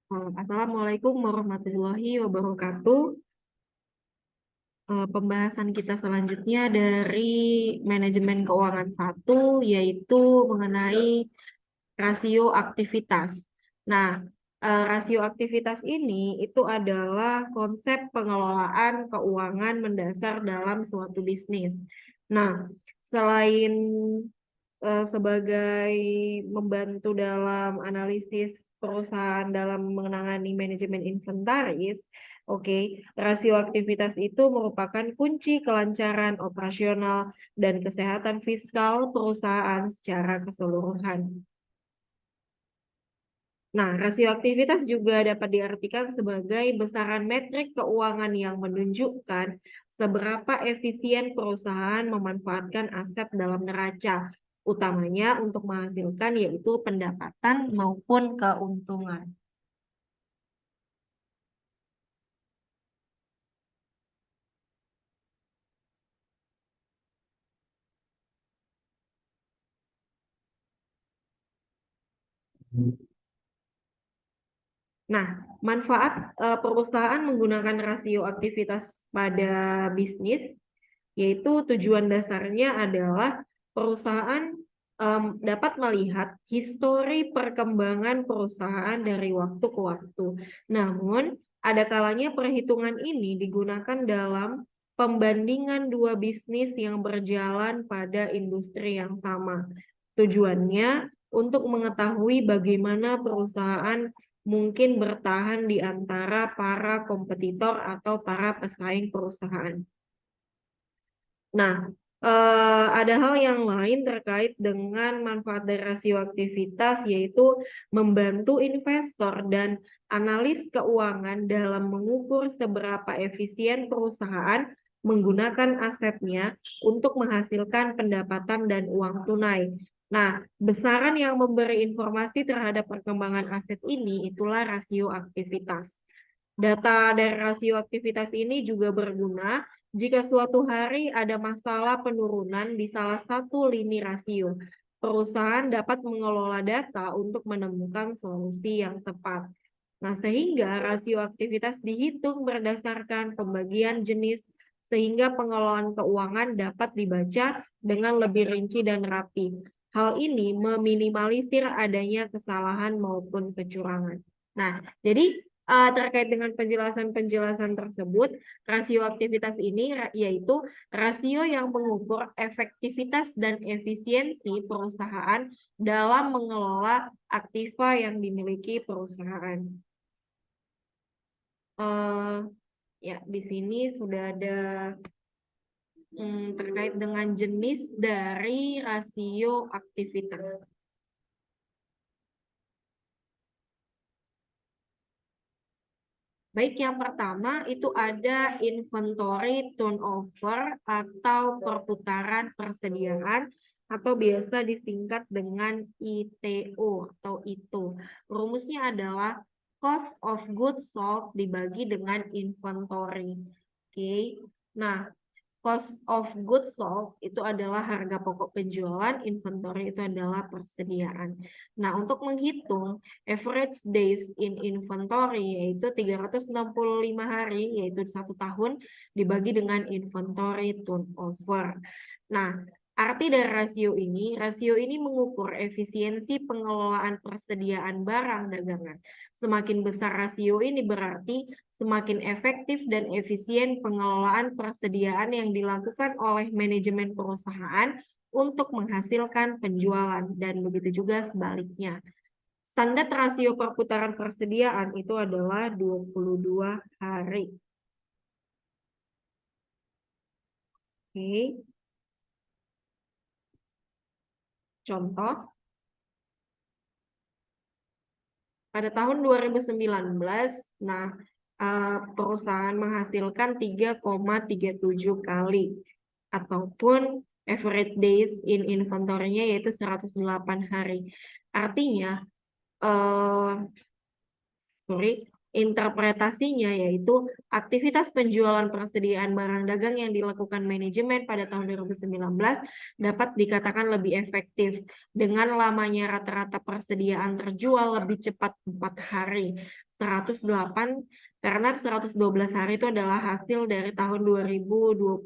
Assalamualaikum warahmatullahi wabarakatuh. Pembahasan kita selanjutnya dari manajemen keuangan 1, yaitu mengenai rasio aktivitas. Nah, rasio aktivitas ini itu adalah konsep pengelolaan keuangan mendasar dalam suatu bisnis. Nah, selain sebagai membantu dalam analisis perusahaan dalam menangani manajemen inventaris, oke, rasio aktivitas itu merupakan kunci kelancaran operasional dan kesehatan fiskal perusahaan secara keseluruhan. Nah, rasio aktivitas juga dapat diartikan sebagai besaran metrik keuangan yang menunjukkan seberapa efisien perusahaan memanfaatkan aset dalam neraca, utamanya untuk menghasilkan yaitu pendapatan maupun keuntungan. Nah, manfaat perusahaan menggunakan rasio aktivitas pada bisnis, yaitu tujuan dasarnya adalah perusahaan dapat melihat histori perkembangan perusahaan dari waktu ke waktu. Namun, ada kalanya perhitungan ini digunakan dalam pembandingan dua bisnis yang berjalan pada industri yang sama. Tujuannya untuk mengetahui bagaimana perusahaan mungkin bertahan di antara para kompetitor atau para pesaing perusahaan. Nah, ada hal yang lain terkait dengan manfaat dari rasio aktivitas, yaitu membantu investor dan analis keuangan dalam mengukur seberapa efisien perusahaan menggunakan asetnya untuk menghasilkan pendapatan dan uang tunai. Nah, besaran yang memberi informasi terhadap perkembangan aset ini itulah rasio aktivitas. Data dari rasio aktivitas ini juga berguna jika suatu hari ada masalah penurunan di salah satu lini rasio. Perusahaan dapat mengelola data untuk menemukan solusi yang tepat. Nah, sehingga rasio aktivitas dihitung berdasarkan pembagian jenis sehingga pengelolaan keuangan dapat dibaca dengan lebih rinci dan rapi. Hal ini meminimalisir adanya kesalahan maupun kecurangan. Nah, jadi terkait dengan penjelasan-penjelasan tersebut, rasio aktivitas ini yaitu rasio yang mengukur efektivitas dan efisiensi perusahaan dalam mengelola aktiva yang dimiliki perusahaan. Ya, di sini sudah ada terkait dengan jenis dari rasio aktivitas. Baik, yang pertama itu ada inventory turnover atau perputaran persediaan atau biasa disingkat dengan ITO atau ITO. Rumusnya adalah cost of goods sold dibagi dengan inventory. Oke. Nah, cost of goods sold itu adalah harga pokok penjualan, inventory itu adalah persediaan. Nah, untuk menghitung average days in inventory yaitu 365 hari, yaitu 1 tahun, dibagi dengan inventory turnover. Nah, arti dari rasio ini mengukur efisiensi pengelolaan persediaan barang dagangan. Semakin besar rasio ini berarti semakin efektif dan efisien pengelolaan persediaan yang dilakukan oleh manajemen perusahaan untuk menghasilkan penjualan, dan begitu juga sebaliknya. Standar rasio perputaran persediaan itu adalah 22 hari. Oke. Contoh, pada tahun 2019, nah perusahaan menghasilkan 3,37 kali ataupun average days in inventory-nya yaitu 108 hari. Artinya interpretasinya yaitu aktivitas penjualan persediaan barang dagang yang dilakukan manajemen pada tahun 2019 dapat dikatakan lebih efektif dengan lamanya rata-rata persediaan terjual lebih cepat 4 hari. 108 karena 112 hari itu adalah hasil dari tahun 2020.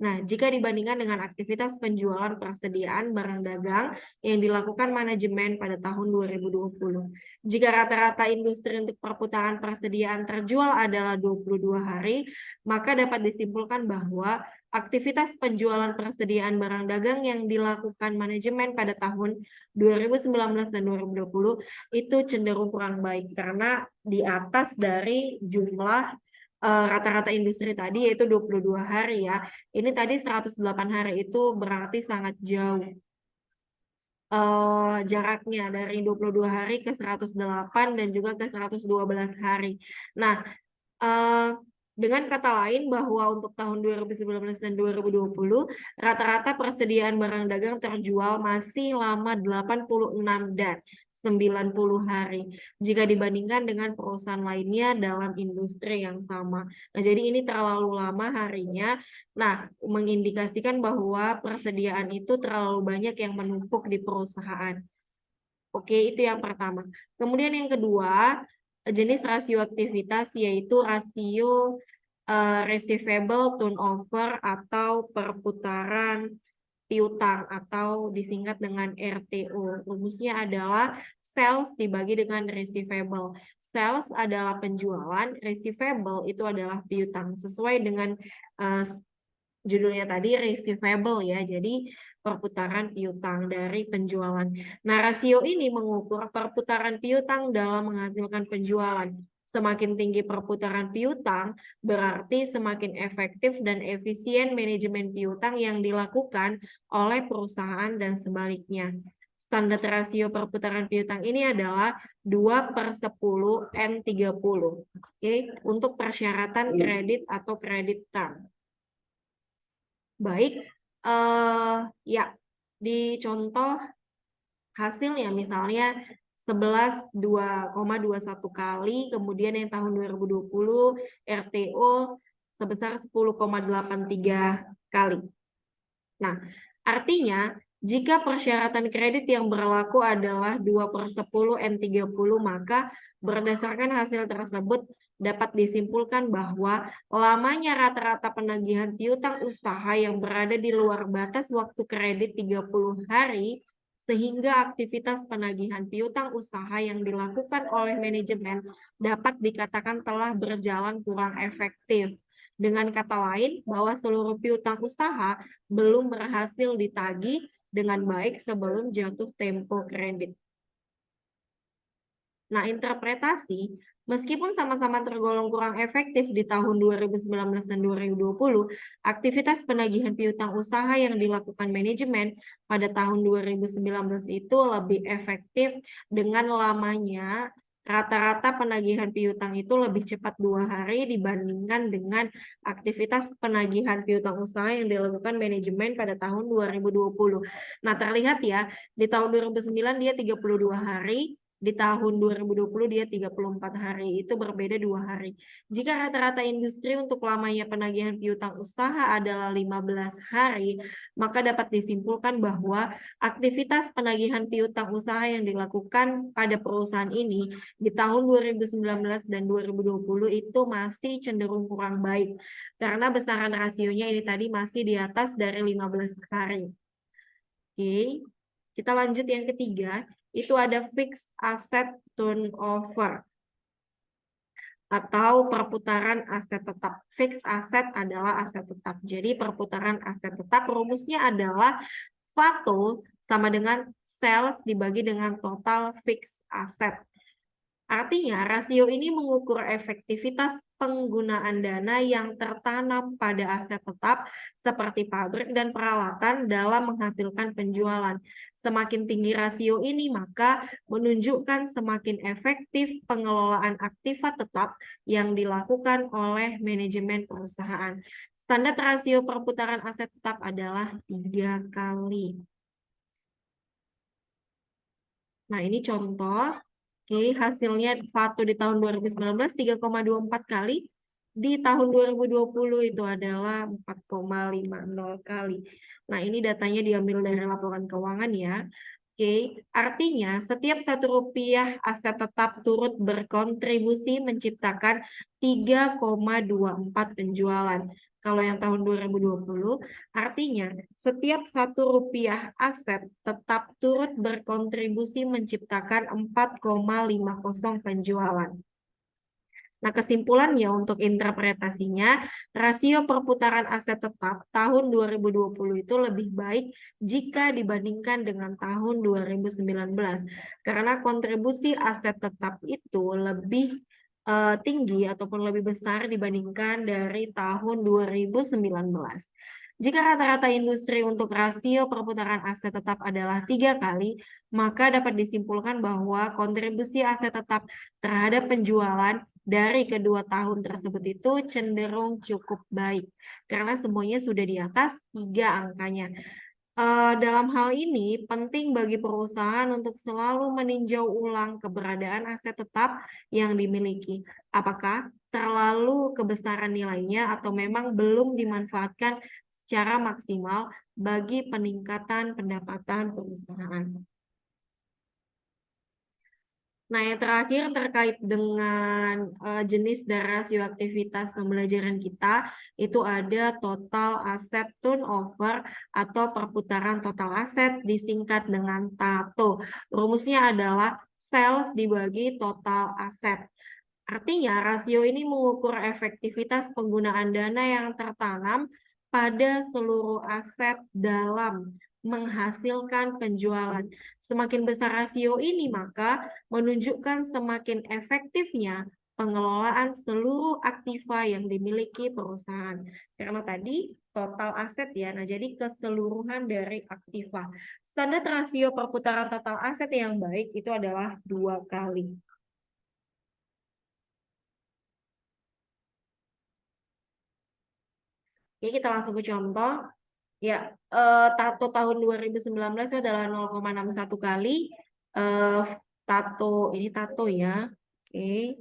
Nah, jika dibandingkan dengan aktivitas penjualan persediaan barang dagang yang dilakukan manajemen pada tahun 2020. Jika rata-rata industri untuk perputaran persediaan terjual adalah 22 hari, maka dapat disimpulkan bahwa aktivitas penjualan persediaan barang dagang yang dilakukan manajemen pada tahun 2019 dan 2020 itu cenderung kurang baik karena di atas dari jumlah rata-rata industri tadi yaitu 22 hari ya. Ini tadi 108 hari itu berarti sangat jauh jaraknya dari 22 hari ke 108 dan juga ke 112 hari. Nah, dengan kata lain bahwa untuk tahun 2019 dan 2020 rata-rata persediaan barang dagang terjual masih lama 86 dan 90 hari jika dibandingkan dengan perusahaan lainnya dalam industri yang sama. Nah, jadi ini terlalu lama harinya. Nah, mengindikasikan bahwa persediaan itu terlalu banyak yang menumpuk di perusahaan. Oke, itu yang pertama. Kemudian yang kedua, jenis rasio aktivitas yaitu rasio receivable turnover atau perputaran piutang atau disingkat dengan RTO. Rumusnya adalah sales dibagi dengan receivable. Sales adalah penjualan, receivable itu adalah piutang. Sesuai dengan judulnya tadi receivable ya. Jadi perputaran piutang dari penjualan. Nah, rasio ini mengukur perputaran piutang dalam menghasilkan penjualan. Semakin tinggi perputaran piutang, berarti semakin efektif dan efisien manajemen piutang yang dilakukan oleh perusahaan dan sebaliknya. Standar rasio perputaran piutang ini adalah 2/10 N30. Oke, untuk persyaratan kredit atau kredit term. Baik, ya di contoh hasilnya misalnya 2,21 kali, kemudian yang tahun 2020 RTO sebesar 10,83 kali. Nah, artinya jika persyaratan kredit yang berlaku adalah 2/10 N30, maka berdasarkan hasil tersebut dapat disimpulkan bahwa lamanya rata-rata penagihan piutang usaha yang berada di luar batas waktu kredit 30 hari, sehingga aktivitas penagihan piutang usaha yang dilakukan oleh manajemen dapat dikatakan telah berjalan kurang efektif. Dengan kata lain, bahwa seluruh piutang usaha belum berhasil ditagih dengan baik sebelum jatuh tempo kredit. Nah, interpretasi, meskipun sama-sama tergolong kurang efektif di tahun 2019 dan 2020, aktivitas penagihan piutang usaha yang dilakukan manajemen pada tahun 2019 itu lebih efektif dengan lamanya rata-rata penagihan piutang itu lebih cepat 2 hari dibandingkan dengan aktivitas penagihan piutang usaha yang dilakukan manajemen pada tahun 2020. Nah, terlihat ya, di tahun 2009 dia 32 hari, di tahun 2020 dia 34 hari, itu berbeda 2 hari. Jika rata-rata industri untuk lamanya penagihan piutang usaha adalah 15 hari, maka dapat disimpulkan bahwa aktivitas penagihan piutang usaha yang dilakukan pada perusahaan ini di tahun 2019 dan 2020 itu masih cenderung kurang baik, karena besaran rasionya ini tadi masih di atas dari 15 hari. Oke, kita lanjut yang ketiga, itu ada fixed asset turnover atau perputaran aset tetap. Fixed asset adalah aset tetap. Jadi perputaran aset tetap rumusnya adalah FATO sama dengan sales dibagi dengan total fixed asset. Artinya, rasio ini mengukur efektivitas penggunaan dana yang tertanam pada aset tetap seperti pabrik dan peralatan dalam menghasilkan penjualan. Semakin tinggi rasio ini, maka menunjukkan semakin efektif pengelolaan aktiva tetap yang dilakukan oleh manajemen perusahaan. Standar rasio perputaran aset tetap adalah 3 kali. Nah, ini contoh. Oke, hasilnya FATO di tahun 2019 3,24 kali. Di tahun 2020 itu adalah 4,50 kali. Nah, ini datanya diambil dari laporan keuangan ya. Oke, artinya setiap Rp1 aset tetap turut berkontribusi menciptakan 3,24 penjualan. Kalau yang tahun 2020, artinya setiap Rp1 aset tetap turut berkontribusi menciptakan 4,50 penjualan. Nah, kesimpulannya untuk interpretasinya, rasio perputaran aset tetap tahun 2020 itu lebih baik jika dibandingkan dengan tahun 2019. Karena kontribusi aset tetap itu lebih tinggi ataupun lebih besar dibandingkan dari tahun 2019. Jika rata-rata industri untuk rasio perputaran aset tetap adalah 3 kali, maka dapat disimpulkan bahwa kontribusi aset tetap terhadap penjualan dari kedua tahun tersebut itu cenderung cukup baik karena semuanya sudah di atas 3 angkanya. Dalam hal ini penting bagi perusahaan untuk selalu meninjau ulang keberadaan aset tetap yang dimiliki. Apakah terlalu kebesaran nilainya atau memang belum dimanfaatkan secara maksimal bagi peningkatan pendapatan perusahaan. Nah, yang terakhir terkait dengan jenis dan rasio aktivitas pembelajaran kita, itu ada total asset turnover atau perputaran total aset disingkat dengan TATO. Rumusnya adalah sales dibagi total aset. Artinya, rasio ini mengukur efektivitas penggunaan dana yang tertanam pada seluruh aset dalam menghasilkan penjualan. Semakin besar rasio ini, maka menunjukkan semakin efektifnya pengelolaan seluruh aktiva yang dimiliki perusahaan. Karena tadi total aset ya, nah jadi keseluruhan dari aktiva. Standar rasio perputaran total aset yang baik itu adalah 2 kali. Oke, kita langsung ke contoh. Ya, tato tahun 2019 itu adalah 0,61 kali. Eh, ini tato ya. Oke.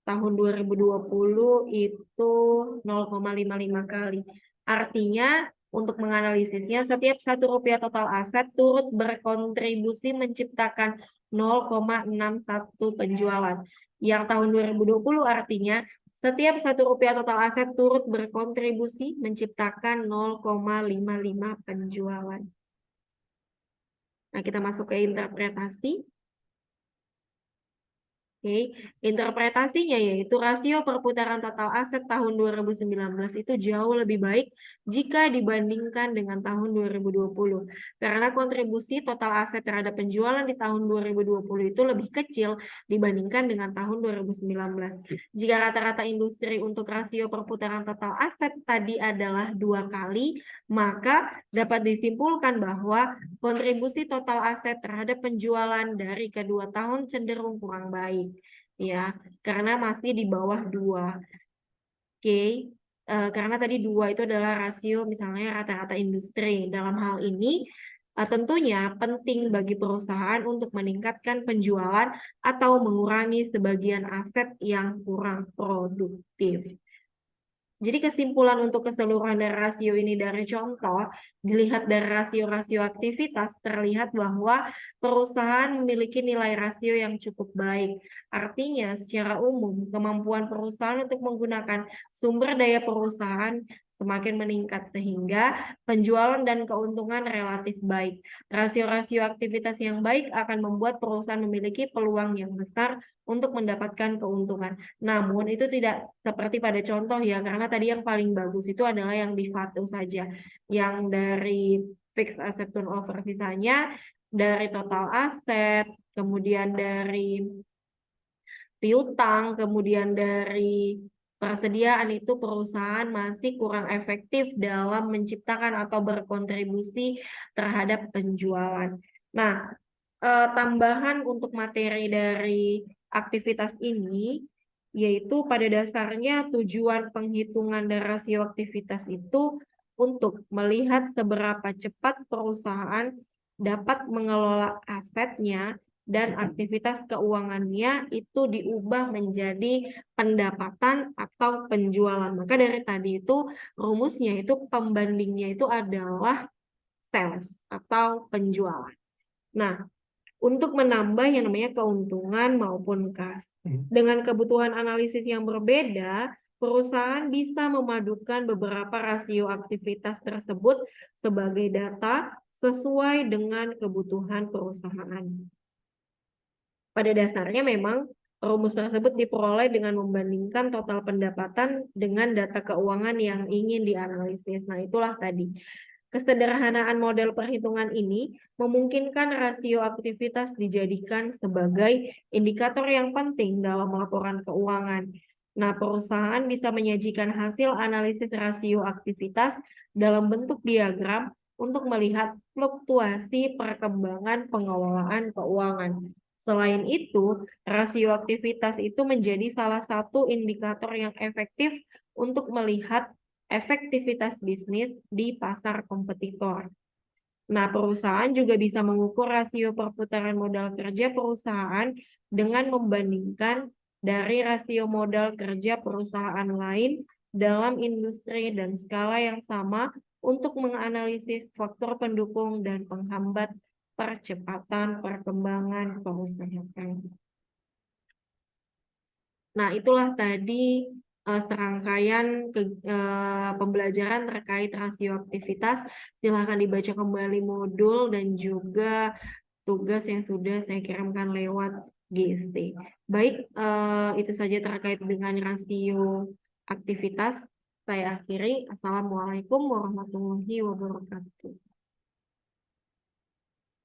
Tahun 2020 itu 0,55 kali. Artinya, untuk menganalisisnya, setiap Rp1 total aset turut berkontribusi menciptakan 0,61 penjualan. Yang tahun 2020 artinya setiap Rp1 total aset turut berkontribusi menciptakan 0,55 penjualan. Nah, kita masuk ke interpretasi. Oke, interpretasinya yaitu rasio perputaran total aset tahun 2019 itu jauh lebih baik jika dibandingkan dengan tahun 2020. Karena kontribusi total aset terhadap penjualan di tahun 2020 itu lebih kecil dibandingkan dengan tahun 2019. Jika rata-rata industri untuk rasio perputaran total aset tadi adalah 2 kali, maka dapat disimpulkan bahwa kontribusi total aset terhadap penjualan dari kedua tahun cenderung kurang baik. Ya, karena masih di bawah 2. Oke, karena tadi 2 itu adalah rasio misalnya rata-rata industri. Dalam hal ini, tentunya penting bagi perusahaan untuk meningkatkan penjualan atau mengurangi sebagian aset yang kurang produktif. Jadi kesimpulan untuk keseluruhan dari rasio ini dari contoh, dilihat dari rasio-rasio aktivitas, terlihat bahwa perusahaan memiliki nilai rasio yang cukup baik. Artinya, secara umum, kemampuan perusahaan untuk menggunakan sumber daya perusahaan semakin meningkat sehingga penjualan dan keuntungan relatif baik. Rasio-rasio aktivitas yang baik akan membuat perusahaan memiliki peluang yang besar untuk mendapatkan keuntungan. Namun itu tidak seperti pada contoh ya, karena tadi yang paling bagus itu adalah yang di FATU saja. Yang dari fixed asset turnover, sisanya dari total aset, kemudian dari piutang, kemudian dari persediaan itu perusahaan masih kurang efektif dalam menciptakan atau berkontribusi terhadap penjualan. Nah, tambahan untuk materi dari aktivitas ini, yaitu pada dasarnya tujuan penghitungan dan rasio aktivitas itu untuk melihat seberapa cepat perusahaan dapat mengelola asetnya dan aktivitas keuangannya itu diubah menjadi pendapatan atau penjualan. Maka dari tadi itu rumusnya itu pembandingnya itu adalah sales atau penjualan. Nah, untuk menambah yang namanya keuntungan maupun kas. Dengan kebutuhan analisis yang berbeda, perusahaan bisa memadukan beberapa rasio aktivitas tersebut sebagai data sesuai dengan kebutuhan perusahaan. Pada dasarnya memang rumus tersebut diperoleh dengan membandingkan total pendapatan dengan data keuangan yang ingin dianalisis. Nah, itulah tadi. Kesederhanaan model perhitungan ini memungkinkan rasio aktivitas dijadikan sebagai indikator yang penting dalam laporan keuangan. Nah, perusahaan bisa menyajikan hasil analisis rasio aktivitas dalam bentuk diagram untuk melihat fluktuasi perkembangan pengelolaan keuangan. Selain itu, rasio aktivitas itu menjadi salah satu indikator yang efektif untuk melihat efektivitas bisnis di pasar kompetitor. Nah, perusahaan juga bisa mengukur rasio perputaran modal kerja perusahaan dengan membandingkan dari rasio modal kerja perusahaan lain dalam industri dan skala yang sama untuk menganalisis faktor pendukung dan penghambat percepatan perkembangan perusahaan. Nah, itulah tadi serangkaian pembelajaran terkait rasio aktivitas. Silahkan dibaca kembali modul dan juga tugas yang sudah saya kirimkan lewat GST. Baik, itu saja terkait dengan rasio aktivitas. Saya akhiri. Assalamualaikum warahmatullahi wabarakatuh.